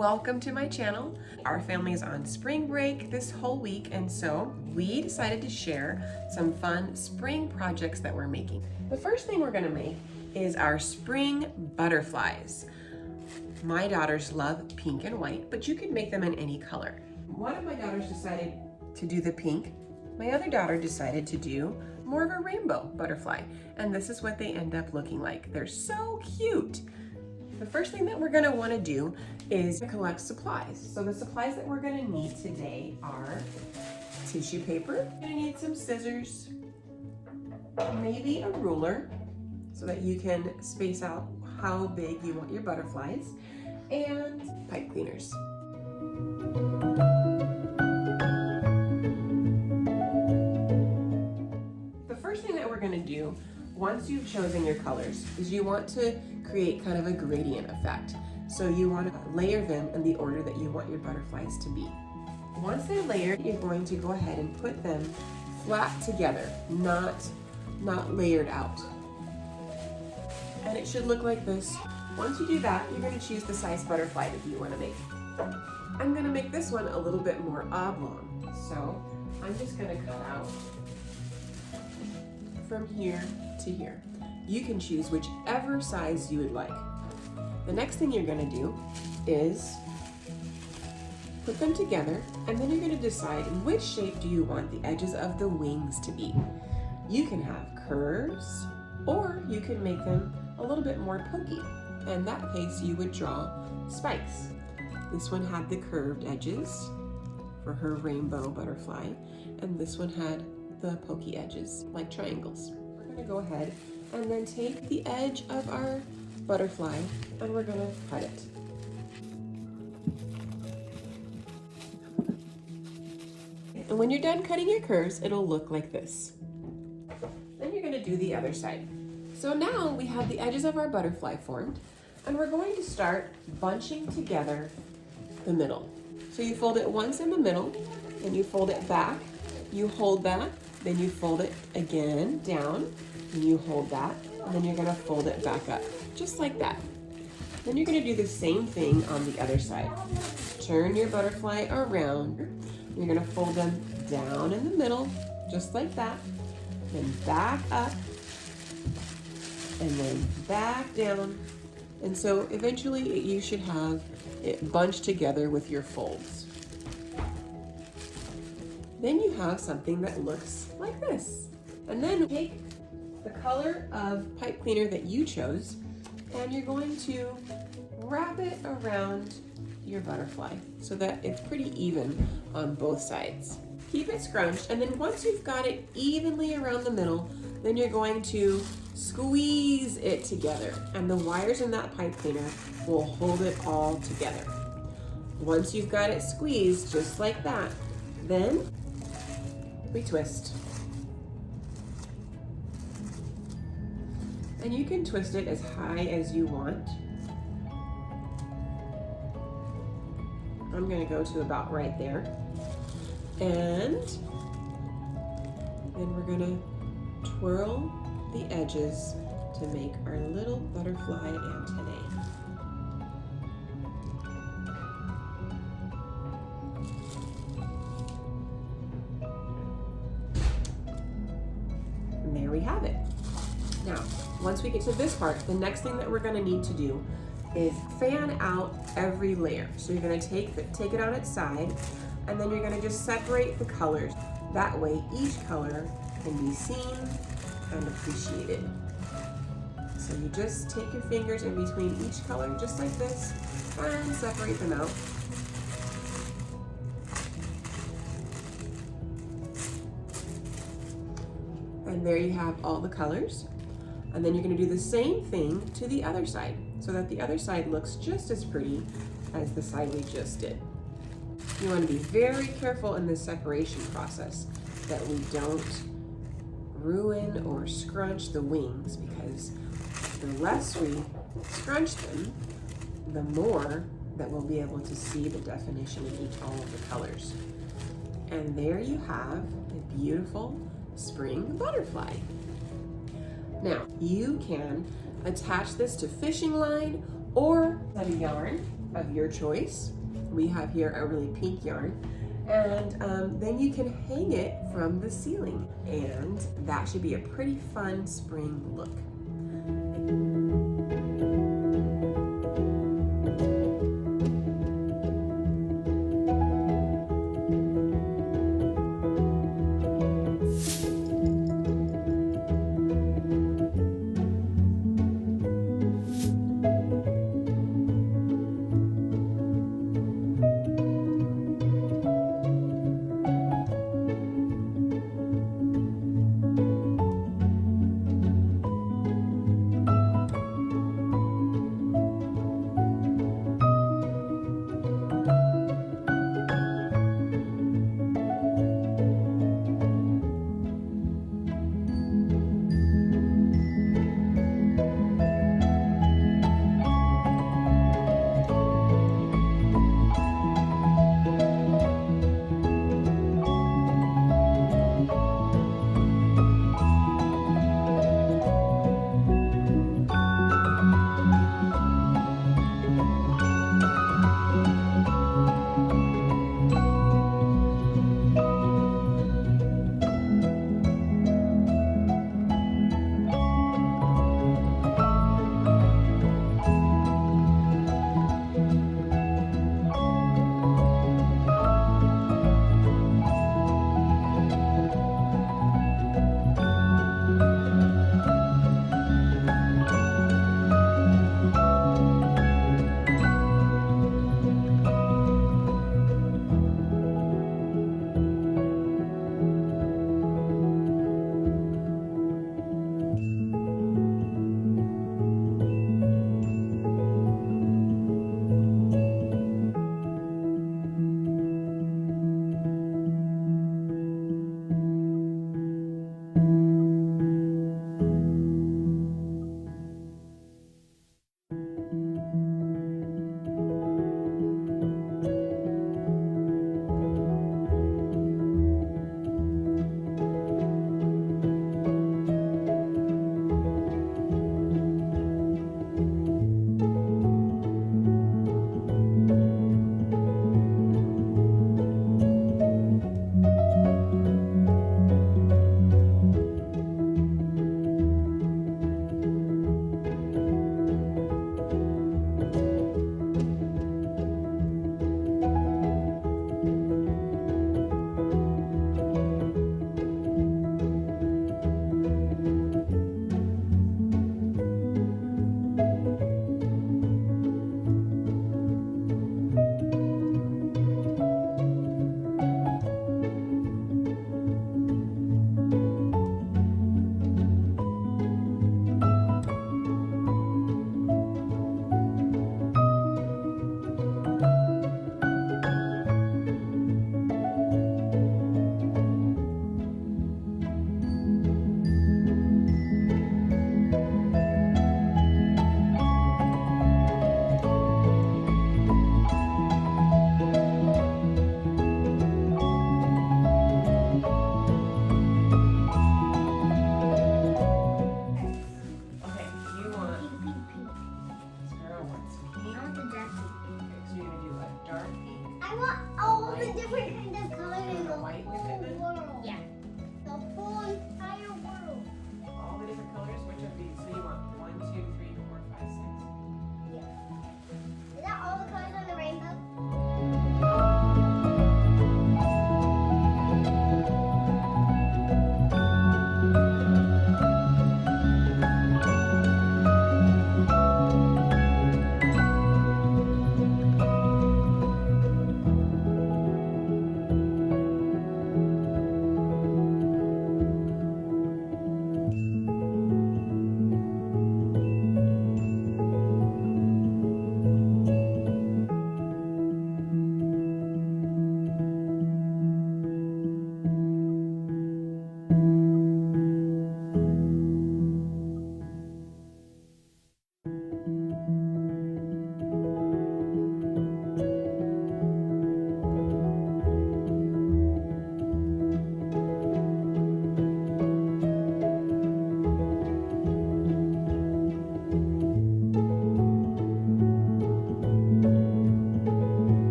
Welcome to my channel. Our family is on spring break this whole week, and so we decided to share some fun spring projects that we're making. The first thing we're gonna make is our spring butterflies. My daughters love pink and white, but you can make them in any color. One of my daughters decided to do the pink. My other daughter decided to do more of a rainbow butterfly, and this is what they end up looking like. They're so cute. The first thing that we're gonna wanna do is collect supplies. So the supplies that we're gonna need today are tissue paper. You're gonna need some scissors, maybe a ruler so that you can space out how big you want your butterflies, and pipe cleaners. The first thing that we're gonna do once you've chosen your colors is you want to create kind of a gradient effect. So you want to layer them in the order that you want your butterflies to be. Once they're layered, you're going to go ahead and put them flat together, not layered out. And it should look like this. Once you do that, you're going to choose the size butterfly that you want to make. I'm going to make this one a little bit more oblong. So I'm just going to cut out from here to here. You can choose whichever size you would like. The next thing you're going to do is put them together, and then you're going to decide which shape do you want the edges of the wings to be. You can have curves, or you can make them a little bit more pokey. In that case, you would draw spikes. This one had the curved edges for her rainbow butterfly, and this one had the pokey edges like triangles. We're going to go ahead and then take the edge of our butterfly and we're going to cut it. And when you're done cutting your curves, it'll look like this. Then you're going to do the other side. So now we have the edges of our butterfly formed, and we're going to start bunching together the middle. So you fold it once in the middle, then you fold it back, you hold that, then you fold it again down, and you hold that, and then you're gonna fold it back up, just like that. Then you're gonna do the same thing on the other side. Turn your butterfly around. You're gonna fold them down in the middle, just like that, then back up, and then back down. And so eventually you should have it bunched together with your folds. Then you have something that looks like this. And then take the color of pipe cleaner that you chose, and you're going to wrap it around your butterfly so that it's pretty even on both sides. Keep it scrunched, and then once you've got it evenly around the middle, then you're going to squeeze it together, and the wires in that pipe cleaner will hold it all together. Once you've got it squeezed just like that, then we twist. And you can twist it as high as you want. I'm gonna go to about right there. And then we're gonna twirl the edges to make our little butterfly antennae. And there we have it. Now, once we get to this part, the next thing that we're gonna need to do is fan out every layer. So you're gonna take it on its side, and then you're gonna just separate the colors. That way, each color can be seen and appreciated. So you just take your fingers in between each color, just like this, and separate them out. And there you have all the colors. And then you're going to do the same thing to the other side so that the other side looks just as pretty as the side we just did. You want to be very careful in this separation process that we don't ruin or scrunch the wings, because the less we scrunch them, the more that we'll be able to see the definition in all of the colors. And there you have a beautiful spring butterfly. Now, you can attach this to fishing line or a yarn of your choice. We have here a really pink yarn. And then you can hang it from the ceiling. And that should be a pretty fun spring look.